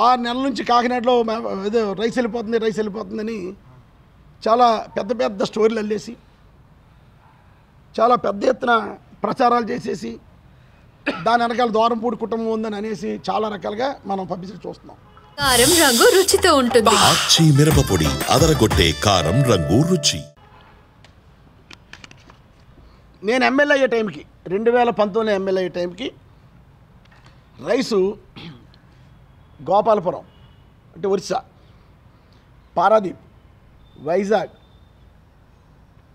6 నెలల నుంచి కాకినాడలో ఏదో రైస్ వెళ్ళిపోతుందని చాలా పెద్ద పెద్ద స్టోరీలు అల్లేసి చాలా పెద్ద ఎత్తున ప్రచారాలు చేసేసి దాని వెనకాల ద్వారంపూడి కుటుంబం ఉందని అనేసి చాలా రకాలుగా మనం పబ్లిసిటీ చూస్తున్నాం. కారం రంగు రుచితో ఉంటుంది. ఆచి మిరపపొడి అదరగొట్టే కారం రంగు రుచి. నేను ఎమ్మెల్యే అయ్యే టైంకి 2019 ఎమ్మెల్యే అయ్యే టైంకి రైసు గోపాలపురం అంటే ఒరిస్సా, పారాదీప్, వైజాగ్,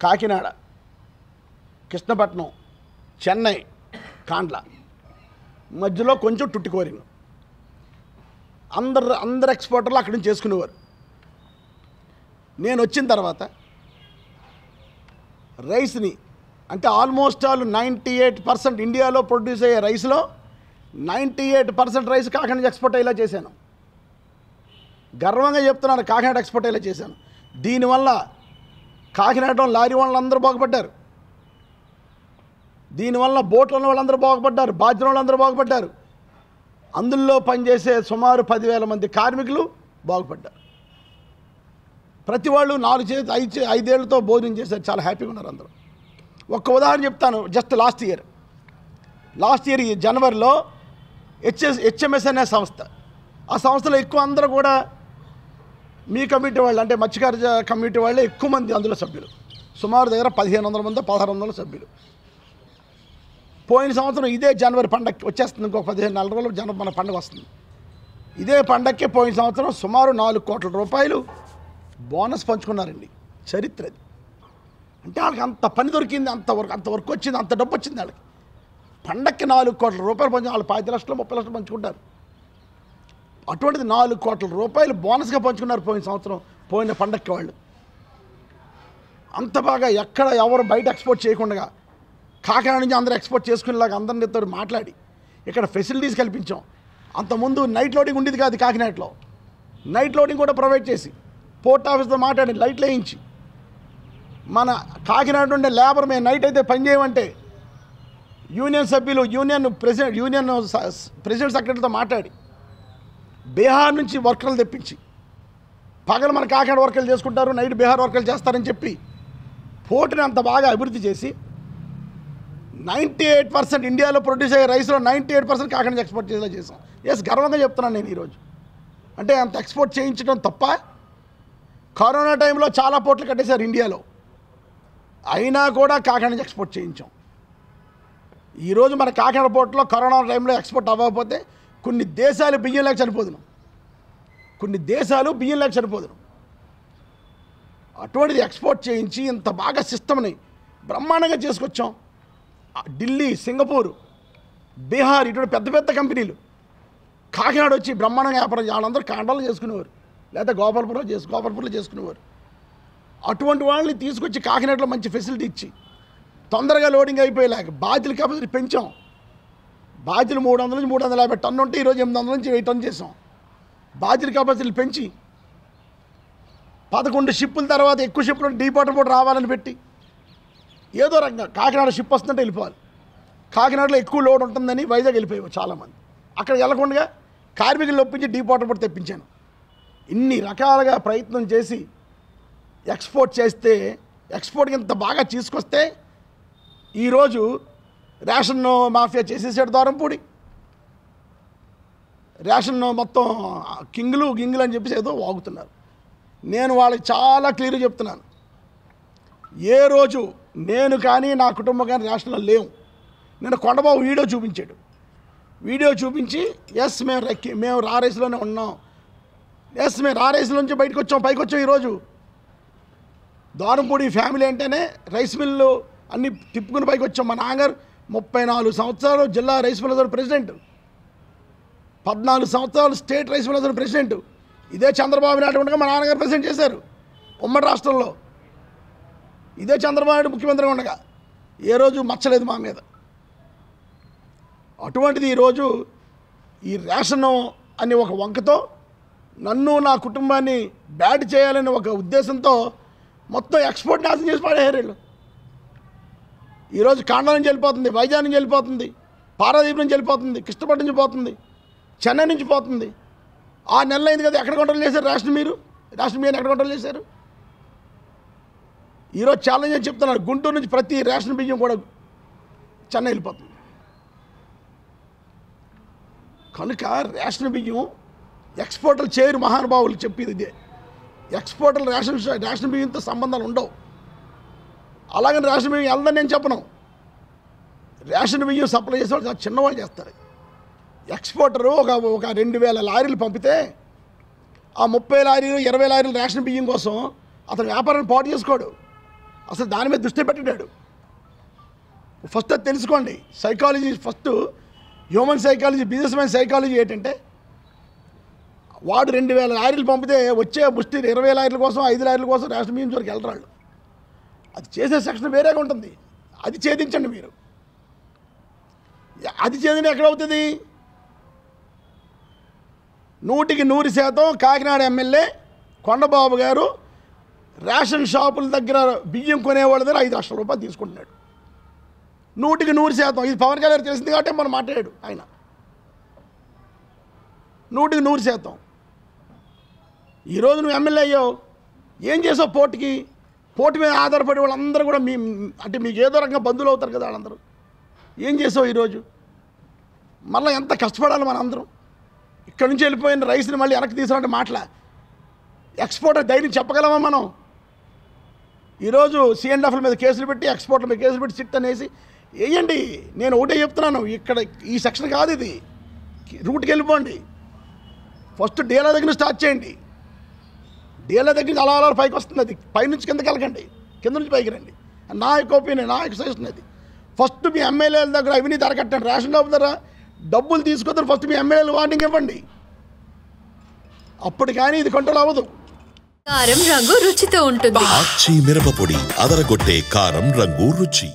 కాకినాడ, కృష్ణపట్నం, చెన్నై, కాండ్ల మధ్యలో కొంచెం టుట్టికోరింగ్ అందరు ఎక్స్పోర్టర్లు అక్కడి నుంచి చేసుకునేవారు. నేను వచ్చిన తర్వాత రైస్ని అంటే ఆల్మోస్ట్ ఆల్ 98% ఇండియాలో ప్రొడ్యూస్ అయ్యే రైస్లో 98% రైస్ కాకినాడ ఎక్స్పోర్ట్ అయ్యేలా చేశాను. గర్వంగా చెప్తున్నాను, కాకినాడ ఎక్స్పోర్ట్ అయ్యేలా చేశాను. దీనివల్ల కాకినాడలో లారీ వాళ్ళందరూ బాగుపడ్డారు, దీనివల్ల బోట్లో ఉన్న వాళ్ళందరూ బాగుపడ్డారు, బాధ్యుల వాళ్ళందరూ బాగుపడ్డారు. అందులో పనిచేసే సుమారు 10,000 మంది కార్మికులు బాగుపడ్డారు. ప్రతి వాళ్ళు 4-5 ఏళ్లతో భోజనం చేశారు, చాలా హ్యాపీగా ఉన్నారు అందరూ. ఒక్క ఉదాహరణ చెప్తాను. జస్ట్ లాస్ట్ ఇయర్ ఈ జనవరిలో హెచ్ఎంఎస్ అనే సంస్థ, ఆ సంస్థలో ఎక్కువ అందరూ కూడా మీ కమిటీ వాళ్ళు అంటే మత్స్యకార కమిటీ వాళ్ళే ఎక్కువ మంది అందులో సభ్యులు. సుమారు దగ్గర 1,500 మంది 1,600 సభ్యులు. పోయిన సంవత్సరం ఇదే జనవరి పండగకి వచ్చేస్తుంది, ఇంకొక 15 రోజులు జనవరి మన పండుగ వస్తుంది. ఇదే పండగకి పోయిన సంవత్సరం సుమారు 4 కోట్ల రూపాయలు బోనస్ పంచుకున్నారండి. చరిత్రది. అంటే వాళ్ళకి అంత పని దొరికింది, అంత వర్క్ వచ్చింది, అంత డబ్బు వచ్చింది వాళ్ళకి. పండక్కి 4 కోట్ల రూపాయలు పంచి వాళ్ళు 5 లక్షలు 30 లక్షలు పంచుకుంటారు. అటువంటిది 4 కోట్ల రూపాయలు బోనస్గా పంచుకున్నారు పోయిన పండక్కి వాళ్ళు. అంత బాగా ఎక్కడ ఎవరు బయట ఎక్స్పోర్ట్ చేయకుండా కాకినాడ నుంచి అందరూ ఎక్స్పోర్ట్ చేసుకునేలాగా అందరితో మాట్లాడి ఇక్కడ ఫెసిలిటీస్ కల్పించాం. అంతకుముందు నైట్ లోడింగ్ ఉండేది కాదు కాకినాడలో, నైట్ లోడింగ్ కూడా ప్రొవైడ్ చేసి పోర్ట్ ఆఫీస్తో మాట్లాడి లైట్లు వేయించి మన కాకినాడ ఉండే లేబర్ మేము నైట్ అయితే పనిచేయమంటే యూనియన్ సభ్యులు యూనియన్ ప్రెసిడెంట్ సెక్రటరీతో మాట్లాడి బీహార్ నుంచి వర్కర్లు తెప్పించి పగలు మన కాకినాడ వర్కర్లు చేసుకుంటారు, నైట్ బీహార్ వర్కర్లు చేస్తారని చెప్పి పోర్టుని అంత బాగా అభివృద్ధి చేసి 98% ఇండియాలో ప్రొడ్యూస్ అయ్యే రైస్లో 98% కాకినాడ ఎక్స్పోర్ట్ చేసేలా చేసాం. గర్వంగా చెప్తున్నాను నేను ఈరోజు. అంటే అంత ఎక్స్పోర్ట్ చేయించడం తప్ప కరోనా టైంలో చాలా పోర్ట్లు కట్టేశారు ఇండియాలో, అయినా కూడా కాకినాడ ఎక్స్పోర్ట్ చేయించాం. ఈరోజు మన కాకినాడ పోర్టులో కరోనా టైంలో ఎక్స్పోర్ట్ అవ్వకపోతే కొన్ని దేశాలు బియ్యం లేక చనిపోదును, అటువంటిది ఎక్స్పోర్ట్ చేయించి ఇంత బాగా సిస్టమ్ని బ్రహ్మాండంగా చేసుకొచ్చాం. ఢిల్లీ, సింగపూర్, బీహార్ ఇటువంటి పెద్ద పెద్ద కంపెనీలు కాకినాడ వచ్చి బ్రహ్మాండంగా వ్యాపారం వాళ్ళందరూ కాండాలు చేసుకునేవారు, లేదా గోపాలపురంలో చేసుకునేవారు. అటువంటి వాళ్ళని తీసుకొచ్చి కాకినాడలో మంచి ఫెసిలిటీ ఇచ్చి తొందరగా లోడింగ్ అయిపోయేలాగా బాధ్యుల కెపాసిటీ పెంచాం. బాధ్యులు 300 నుంచి 350 టన్ను ఉంటే ఈరోజు 800 నుంచి 1000 టన్ను చేసాం. బాధ్యుల కెపాసిటీలు పెంచి 11 షిప్పుల తర్వాత ఎక్కువ షిప్పులు డీపోర్ట్ పోర్ట్ రావాలని పెట్టి ఏదో రకంగా కాకినాడ షిప్ వస్తుందంటే వెళ్ళిపోవాలి, కాకినాడలో ఎక్కువ లోడ్ ఉంటుందని వైజాగ్ వెళ్ళిపోయావు చాలామంది. అక్కడ వెళ్ళకుండా కార్మికులు ఒప్పించి డీపోర్ట్ పోర్ట్ తెప్పించాను. ఇన్ని రకాలుగా ప్రయత్నం చేసి ఎక్స్పోర్ట్ చేస్తే ఎక్స్పోర్ట్కి ఇంత బాగా తీసుకొస్తే ఈరోజు రేషన్ మాఫియా చేసేసాడు ద్వారంపూడి. రేషన్ మొత్తం గింగులు అని చెప్పేసి ఏదో వాగుతున్నారు. నేను వాళ్ళకి చాలా క్లియర్గా చెప్తున్నాను, ఏ రోజు నేను కానీ నా కుటుంబం కానీ రేషన్లో లేవు. నేను కొండబాబు వీడియో చూపించి మేము రా రైస్లోనే ఉన్నాం, మేము రా రైస్లో నుంచి పైకి వచ్చాం. ఈరోజు ద్వారంపూడి ఫ్యామిలీ అంటేనే రైస్ మిల్లు అన్నీ తిప్పుకుని పైకి వచ్చాం. మా నాన్నగారు 34 సంవత్సరాలు జిల్లా రైస్ మిల్ అసోసియేషన్ ప్రెసిడెంట్, 14 సంవత్సరాలు state rice mill association president. ఇదే చంద్రబాబు నాయుడు ఉండగా మా నాన్నగారు ప్రెసిడెంట్ చేశారు ఉమ్మడి రాష్ట్రంలో. ఇదే చంద్రబాబు నాయుడు ముఖ్యమంత్రిగా ఉండగా ఏ రోజు మచ్చలేదు మా మీద. అటువంటిది ఈరోజు ఈ రేషన్ అనే ఒక వంకతో నన్ను నా కుటుంబాన్ని బ్యాడ్ చేయాలని ఒక ఉద్దేశంతో మొత్తం ఎక్స్పోర్ట్ నాశనం చేసి పడేయారు వీళ్ళు. ఈరోజు కాండా నుంచి వెళ్ళిపోతుంది, వైజాగ్ నుంచి వెళ్ళిపోతుంది, పారాదీప్ నుంచి వెళ్ళిపోతుంది, కృష్ణపట్నం నుంచి పోతుంది, చెన్నై నుంచి పోతుంది. ఆ నెల అయింది కదా, ఎక్కడ కంట్రోల్ చేశారు రేషన్ మీరు? రేషన్ బియ్యాన్ని ఎక్కడ కంట్రోల్ చేశారు? ఈరోజు ఛాలెంజ్ అని చెప్తున్నారు, గుంటూరు నుంచి ప్రతి రేషన్ బియ్యం కూడా చెన్నై వెళ్ళిపోతుంది. కనుక రేషన్ బియ్యం ఎక్స్పోర్టర్లు చేయరు, మహానుభావులు చెప్పేది ఇదే. ఎక్స్పోర్టర్లు రేషన్ బియ్యంతో సంబంధాలు ఉండవు. అలాగని రేషన్ బియ్యం వెళ్దని నేను చెప్పను. రేషన్ బియ్యం సప్లై చేసే వాళ్ళు చిన్నవాళ్ళు చేస్తారు. ఎక్స్పోర్టరు ఒక 2000 లారీలు పంపితే ఆ 30 లారీలు 20 లారీలు రేషన్ బియ్యం కోసం అతను వ్యాపారాన్ని పాటు చేసుకోడు, అసలు దాని మీద దృష్టి పెట్టాడు. ఫస్ట్ అది తెలుసుకోండి. Psychology first, human psychology, business man psychology ఏంటంటే, వాడు 2000 లారీలు పంపితే వచ్చే ముష్టి 20 లారీల కోసం 5 లారీల కోసం రేషన్ బియ్యం వరకు వెళ్ళరాళ్ళు. అది చేసే సెక్షన్ వేరేగా ఉంటుంది. అది ఛేదించండి మీరు. అది ఛేదన ఎక్కడవుతుంది? 100% కాకినాడ ఎమ్మెల్యే కొండబాబు గారు రేషన్ షాపుల దగ్గర బియ్యం కొనేవాళ్ళ దగ్గర 5 లక్షల రూపాయలు తీసుకుంటున్నాడు. 100%. ఇది పవన్ కళ్యాణ్ తెలిసింది కాబట్టి మనం మాట్లాడాడు ఆయన. 100%. ఈరోజు నువ్వు ఎమ్మెల్యే అయ్యావు, ఏం చేసావు? పోర్టు మీద ఆధారపడే వాళ్ళందరూ కూడా అంటే మీకు ఏదో రకంగా బంధువులు అవుతారు కదా వాళ్ళందరూ. ఏం చేసావు ఈరోజు? మళ్ళీ ఎంత కష్టపడాలి మన అందరం? ఇక్కడ నుంచి వెళ్ళిపోయిన రైస్ని మళ్ళీ వెనక్కి తీసుకురంటే మాటల ఎక్స్పోర్టర్ ధైర్యం చెప్పగలమా మనం? ఈరోజు C&Fల మీద కేసులు పెట్టి, ఎక్స్పోర్ట్ల మీద కేసులు పెట్టి సిట్ అనేసి వేయండి. నేను ఒకటే చెప్తున్నాను, ఇక్కడ ఈ సెక్షన్ కాదు ఇది, రూట్కి వెళ్ళిపోండి. ఫస్ట్ డీలర్ దగ్గర స్టార్ట్ చేయండి. డీలర్ దగ్గర నుంచి అలా పైకి వస్తుంది. అది పైనుంచి కిందకి వెళ్ళకండి, కింద నుంచి పైకి రండి. నా యొక్క ఒపీనియన్, నా యొక్క సజెషన్ అది. ఫస్ట్ మీ ఎమ్మెల్యేల దగ్గర అవినీతి అరకట్టండి. రేషన్ షాప్ దగ్గర డబ్బులు తీసుకొద్దారు, ఫస్ట్ మీ ఎమ్మెల్యేలు వార్నింగ్ ఇవ్వండి. అప్పుడు కానీ ఇది కంట్రోల్ అవ్వదు. కారం రంగు రుచితో ఉంటుంది. ఆచి మిరపపొడి అదరగొట్టే కారం రంగు రుచి.